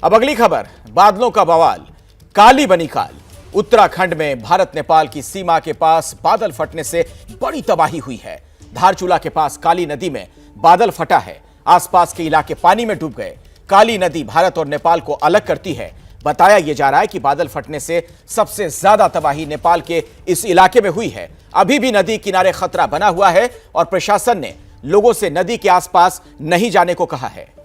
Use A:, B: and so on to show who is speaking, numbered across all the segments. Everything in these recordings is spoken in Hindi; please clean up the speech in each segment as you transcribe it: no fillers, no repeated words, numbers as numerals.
A: अब अगली खबर, बादलों का बवाल, काली बनी काल। उत्तराखंड में भारत नेपाल की सीमा के पास बादल फटने से बड़ी तबाही हुई है। धारचूला के पास काली नदी में बादल फटा है। आसपास के इलाके पानी में डूब गए। काली नदी भारत और नेपाल को अलग करती है। बताया यह जा रहा है कि बादल फटने से सबसे ज्यादा तबाही नेपाल के इस इलाके में हुई है। अभी भी नदी किनारे खतरा बना हुआ है और प्रशासन ने लोगों से नदी के आसपास नहीं जाने को कहा है।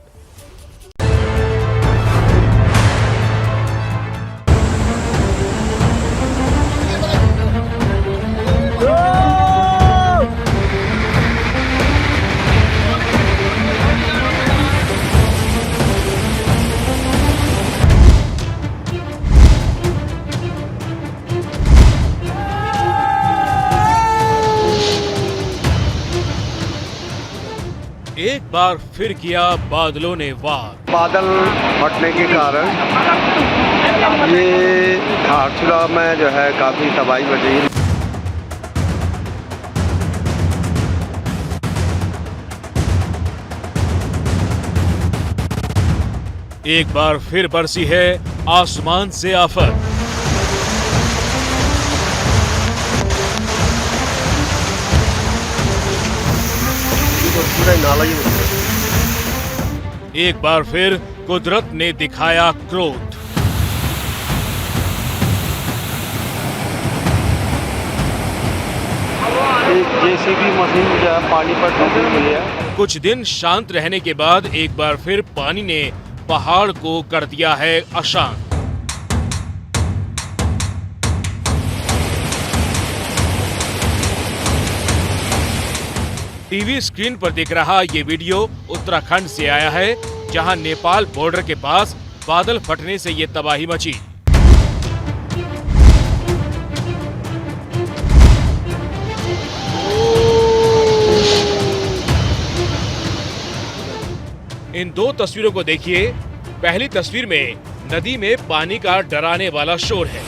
B: एक बार फिर किया बादलों ने वार।
C: बादल फटने के कारण ये धारचूला में जो है काफी तबाही मची।
B: एक बार फिर बरसी है आसमान से आफत। एक बार फिर कुदरत ने दिखाया क्रोध।
C: जेसीबी मशीन जो है पानी पर डूबी हुई है।
B: कुछ दिन शांत रहने के बाद एक बार फिर पानी ने पहाड़ को कर दिया है अशांत। टीवी स्क्रीन पर दिख रहा ये वीडियो उत्तराखंड से आया है, जहां नेपाल बॉर्डर के पास बादल फटने से ये तबाही मची। इन दो तस्वीरों को देखिए। पहली तस्वीर में नदी में पानी का डराने वाला शोर है।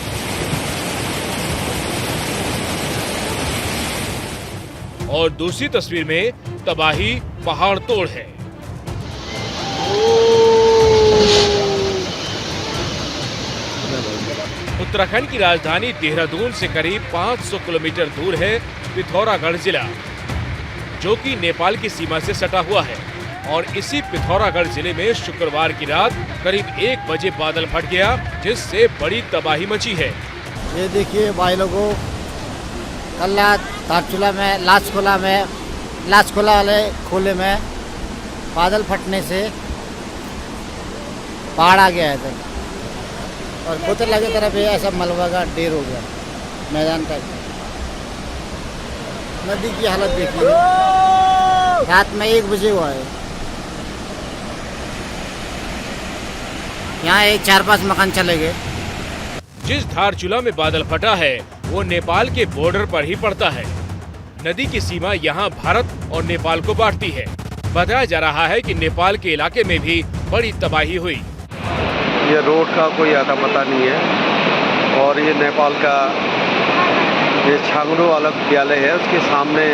B: और दूसरी तस्वीर में तबाही पहाड़ तोड़ है। उत्तराखंड की राजधानी देहरादून से करीब 500 किलोमीटर दूर है पिथौरागढ़ जिला, जो कि नेपाल की सीमा से सटा हुआ है। और इसी पिथौरागढ़ जिले में शुक्रवार की रात करीब 1 बजे बादल फट गया, जिससे बड़ी तबाही मची है।
D: ये देखिए भाई लोगों, कल रात धारचूला में लाचखोला वाले खोले में बादल फटने से पहाड़ आ गया है इधर और कोतला की तरफ ये ऐसा मलबा का ढेर हो गया मैदान तक। नदी की हालत देखिए, रात में 1 बजे हुआ है। यहाँ 4-5 मकान चले गए।
B: जिस धारचूला में बादल फटा है वो नेपाल के बॉर्डर पर ही पड़ता है। नदी की सीमा यहाँ भारत और नेपाल को बांटती है। बताया जा रहा है कि नेपाल के इलाके में भी बड़ी तबाही हुई।
C: ये रोड का कोई आता पता नहीं है। और ये नेपाल का ये छांगड़ू वाला विद्यालय है, उसके सामने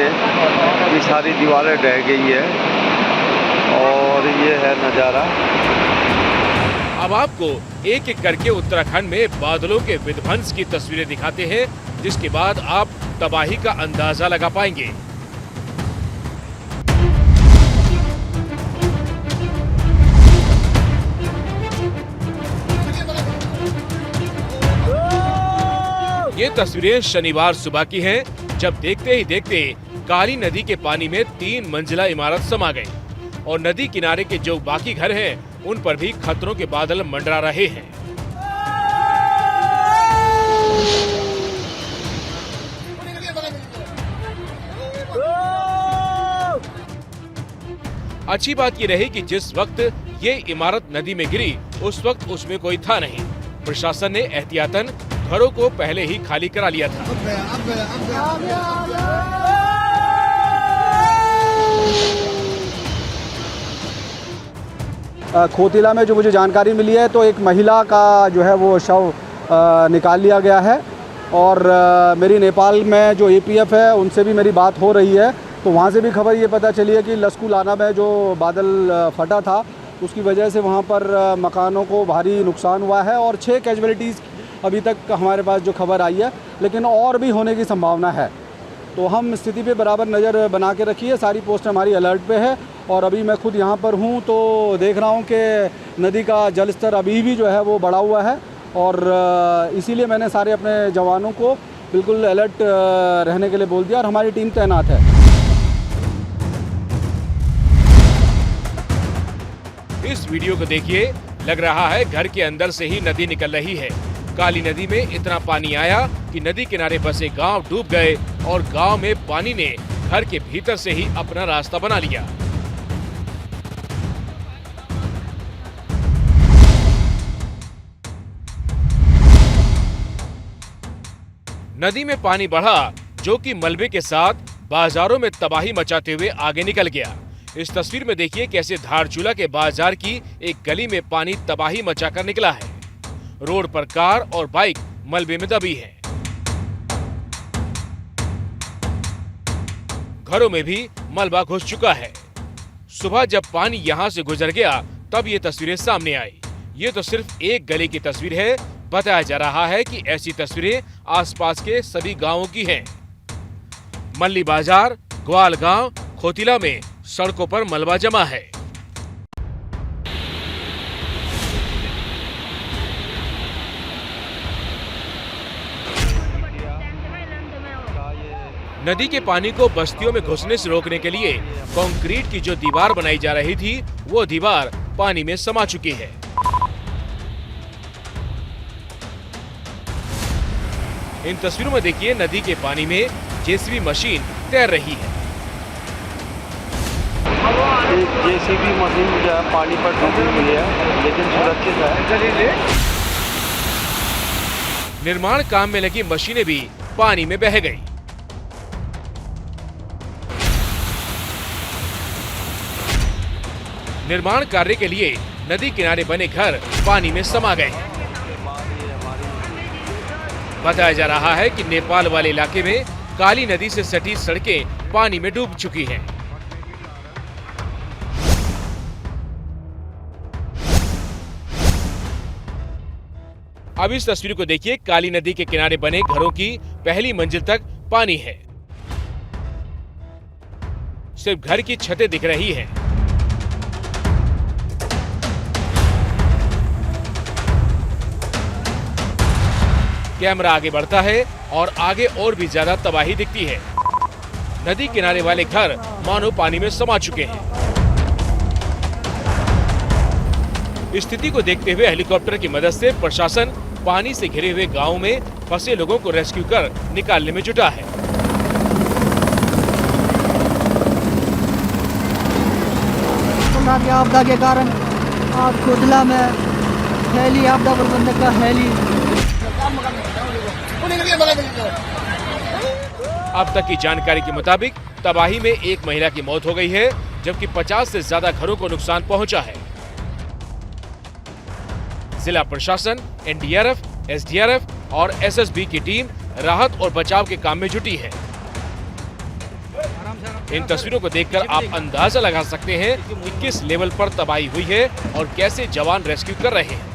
C: ये सारी दीवारें ढह गई है। और ये है नज़ारा।
B: अब आपको एक एक करके उत्तराखंड में बादलों के विध्वंस की तस्वीरें दिखाते हैं, जिसके बाद आप तबाही का अंदाजा लगा पाएंगे। ये तस्वीरें शनिवार सुबह की हैं, जब देखते ही देखते काली नदी के पानी में 3 मंजिला इमारत समा गई और नदी किनारे के जो बाकी घर हैं, उन पर भी खतरों के बादल मंडरा रहे हैं। अच्छी बात ये रही कि जिस वक्त ये इमारत नदी में गिरी, उस वक्त उसमें कोई था नहीं। प्रशासन ने एहतियातन घरों को पहले ही खाली करा लिया था।
E: खोतिला में जो मुझे जानकारी मिली है तो एक महिला का जो है वो शव निकाल लिया गया है। और मेरी नेपाल में जो एपीएफ है उनसे भी मेरी बात हो रही है, तो वहाँ से भी खबर ये पता चली है कि लस्कू लाना में जो बादल फटा था उसकी वजह से वहाँ पर मकानों को भारी नुकसान हुआ है और 6 कैजुअलिटीज़ अभी तक हमारे पास जो खबर आई है, लेकिन और भी होने की संभावना है। तो हम स्थिति पे बराबर नज़र बना के रखी है, सारी पोस्ट हमारी अलर्ट पे है और अभी मैं खुद यहाँ पर हूँ तो देख रहा हूँ कि नदी का जल स्तर अभी भी जो है वो बढ़ा हुआ है और इसीलिए मैंने सारे अपने जवानों को बिल्कुल अलर्ट रहने के लिए बोल दिया और हमारी टीम तैनात है।
B: इस वीडियो को देखिए, लग रहा है घर के अंदर से ही नदी निकल रही है। काली नदी में इतना पानी आया कि नदी किनारे बसे गांव डूब गए और गांव में पानी ने घर के भीतर से ही अपना रास्ता बना लिया। नदी में पानी बढ़ा जो कि मलबे के साथ बाजारों में तबाही मचाते हुए आगे निकल गया। इस तस्वीर में देखिए कैसे धारचूला के बाजार की एक गली में पानी तबाही मचाकर निकला है। रोड पर कार और बाइक मलबे में दबी है। घरों में भी मलबा घुस चुका है। सुबह जब पानी यहां से गुजर गया तब ये तस्वीरें सामने आई। ये तो सिर्फ एक गली की तस्वीर है। बताया जा रहा है कि ऐसी तस्वीरें आसपास के सभी गांवों की हैं। मल्ली बाजार, ग्वाल गांव, खोतिला में सड़कों पर मलबा जमा है। नदी के पानी को बस्तियों में घुसने से रोकने के लिए कंक्रीट की जो दीवार बनाई जा रही थी, वो दीवार पानी में समा चुकी है। इन तस्वीरों में देखिए नदी के पानी में जेसीबी मशीन तैर रही है।
C: जेसीबी मशीन जो है पानी पर डूबी हुई है लेकिन सुरक्षित है।
B: निर्माण काम में लगी मशीनें भी पानी में बह गई। निर्माण कार्य के लिए नदी किनारे बने घर पानी में समा गए हैं। बताया जा रहा है कि नेपाल वाले इलाके में काली नदी से सटी सड़कें पानी में डूब चुकी हैं। अब इस तस्वीर को देखिए, काली नदी के किनारे बने घरों की पहली मंजिल तक पानी है। सिर्फ घर की छतें दिख रही हैं। कैमरा आगे बढ़ता है और आगे और भी ज्यादा तबाही दिखती है। नदी किनारे वाले घर मानो पानी में समा चुके हैं। स्थिति को देखते हुए हेलीकॉप्टर की मदद से प्रशासन पानी से घिरे हुए गांव में फंसे लोगों को रेस्क्यू कर निकालने में जुटा है।
F: आपदा के कारण आज खोतला में हेली आपदा प्रबंधक का हेली
B: अब तक की जानकारी के मुताबिक तबाही में एक महिला की मौत हो गई है, जबकि 50 से ज्यादा घरों को नुकसान पहुंचा है। जिला प्रशासन, एनडीआरएफ, एसडीआरएफ और एसएसबी की टीम राहत और बचाव के काम में जुटी है। इन तस्वीरों को देखकर आप अंदाजा लगा सकते हैं कि किस लेवल पर तबाही हुई है और कैसे जवान रेस्क्यू कर रहे हैं।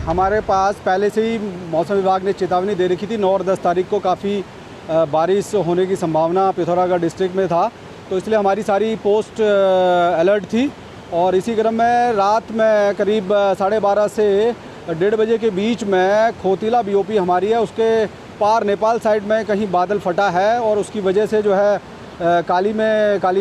E: हमारे पास पहले से ही मौसम विभाग ने चेतावनी दे रखी थी। 9 और 10 तारीख को काफ़ी बारिश होने की संभावना पिथौरागढ़ डिस्ट्रिक्ट में था, तो इसलिए हमारी सारी पोस्ट अलर्ट थी। और इसी क्रम में रात में करीब 12:30 से 1:30 बजे के बीच में खोतिला बीओपी हमारी है, उसके पार नेपाल साइड में कहीं बादल फटा है और उसकी वजह से जो है काली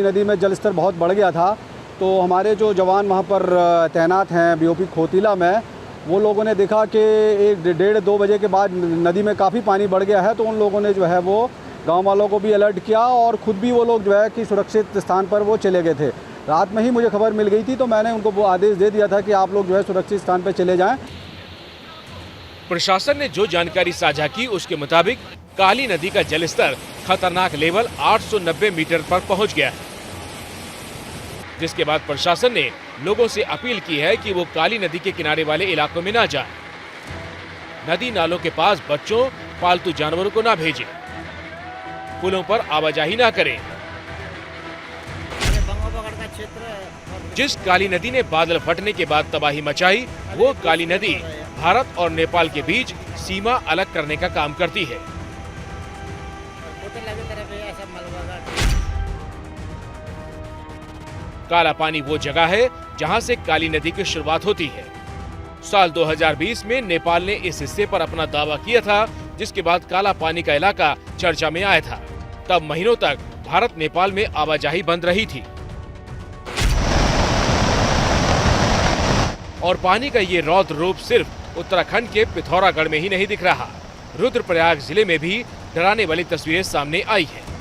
E: नदी में जल स्तर बहुत बढ़ गया था। तो हमारे जो जवान वहाँ पर तैनात हैं बीओपी खोतिला में, वो लोगों ने देखा कि 1-1:30-2 बजे के बाद नदी में काफ़ी पानी बढ़ गया है, तो उन लोगों ने जो है वो गांव वालों को भी अलर्ट किया और ख़ुद भी वो लोग जो है कि सुरक्षित स्थान पर वो चले गए थे। रात में ही मुझे खबर मिल गई थी, तो मैंने उनको वो आदेश दे दिया था कि आप लोग जो है सुरक्षित स्थान पर चले जाएं।
B: प्रशासन ने जो जानकारी साझा की उसके मुताबिक काली नदी का जलस्तर खतरनाक लेवल 890 मीटर पर पहुंच गया है, जिसके बाद प्रशासन ने लोगों से अपील की है कि वो काली नदी के किनारे वाले इलाकों में ना जाएं। नदी नालों के पास बच्चों, पालतू जानवरों को ना भेजें। पुलों पर आवाजाही ना करें। जिस काली नदी ने बादल फटने के बाद तबाही मचाई, वो काली नदी भारत और नेपाल के बीच सीमा अलग करने का काम करती है। काला पानी वो जगह है जहां से काली नदी की शुरुआत होती है। साल 2020 में नेपाल ने इस हिस्से पर अपना दावा किया था, जिसके बाद काला पानी का इलाका चर्चा में आया था। तब महीनों तक भारत नेपाल में आवाजाही बंद रही थी और पानी का ये रौद्र रूप सिर्फ उत्तराखंड के पिथौरागढ़ में ही नहीं दिख रहा, रुद्रप्रयाग जिले में भी डराने वाली तस्वीरें सामने आई हैं।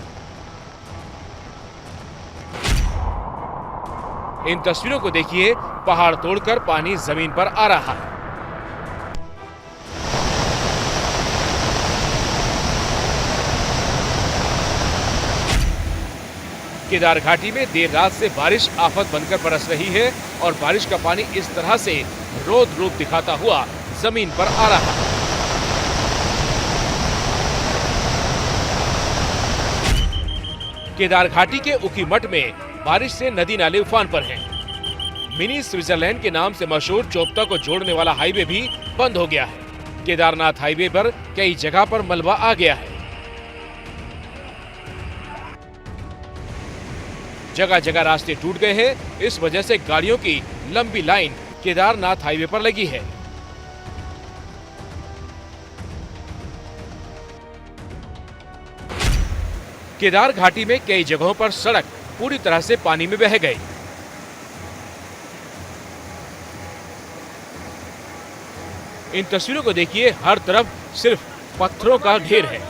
B: इन तस्वीरों को देखिए, पहाड़ तोड़कर पानी जमीन पर आ रहा है। केदार घाटी में देर रात से बारिश आफत बनकर बरस रही है और बारिश का पानी इस तरह से रौद्र रूप दिखाता हुआ जमीन पर आ रहा है। केदार घाटी के उखीमठ में बारिश से नदी नाले उफान पर हैं। मिनी स्विट्जरलैंड के नाम से मशहूर चोपता को जोड़ने वाला हाईवे भी बंद हो गया है। केदारनाथ हाईवे पर कई जगह पर मलबा आ गया है। जगह जगह रास्ते टूट गए हैं। इस वजह से गाड़ियों की लंबी लाइन केदारनाथ हाईवे पर लगी है। केदार घाटी में कई जगहों पर सड़क पूरी तरह से पानी में बह गई। इन तस्वीरों को देखिए, हर तरफ सिर्फ पत्थरों का ढेर है।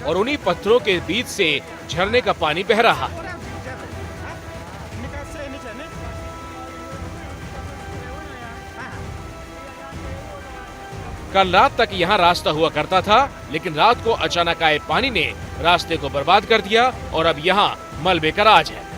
B: और उन्हीं पत्थरों के बीच से झरने का पानी बह रहा है। कल रात तक यहाँ रास्ता हुआ करता था, लेकिन रात को अचानक आए पानी ने रास्ते को बर्बाद कर दिया और अब यहाँ मलबे का राज है।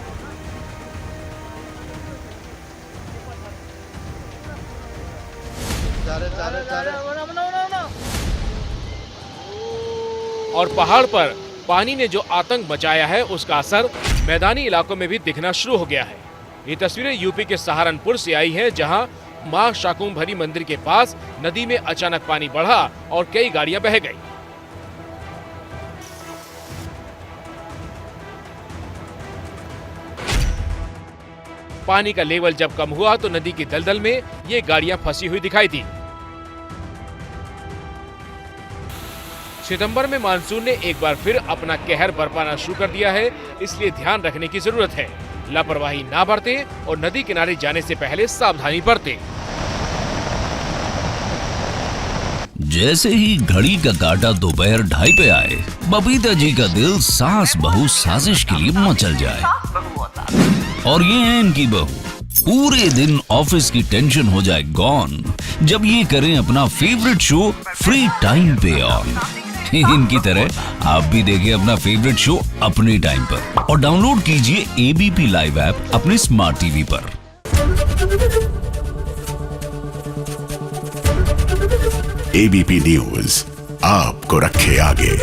B: और पहाड़ पर पानी ने जो आतंक मचाया है, उसका असर मैदानी इलाकों में भी दिखना शुरू हो गया है। ये तस्वीरें यूपी के सहारनपुर से आई हैं, जहां मां शाकुंभरी मंदिर के पास नदी में अचानक पानी बढ़ा और कई गाड़ियां बह गई। पानी का लेवल जब कम हुआ तो नदी की दलदल में ये गाड़ियां फंसी हुई दिखाई दी। सितंबर में मानसून ने एक बार फिर अपना कहर बरपाना शुरू कर दिया है, इसलिए ध्यान रखने की जरूरत है। लापरवाही ना बरतें और नदी किनारे जाने से पहले सावधानी बरतें।
G: जैसे ही घड़ी का काटा दोपहर 2:30 पे आए, बबीता जी का दिल सास बहू साजिश के लिए मचल जाए। और ये है इनकी बहू, पूरे दिन ऑफिस की टेंशन हो जाए गॉन जब ये करें अपना फेवरेट शो फ्री टाइम पे ऑन। इनकी तरह आप भी देखिए अपना फेवरेट शो अपने टाइम पर और डाउनलोड कीजिए एबीपी लाइव ऐप अपने स्मार्ट टीवी पर।
H: एबीपी न्यूज आपको रखे आगे।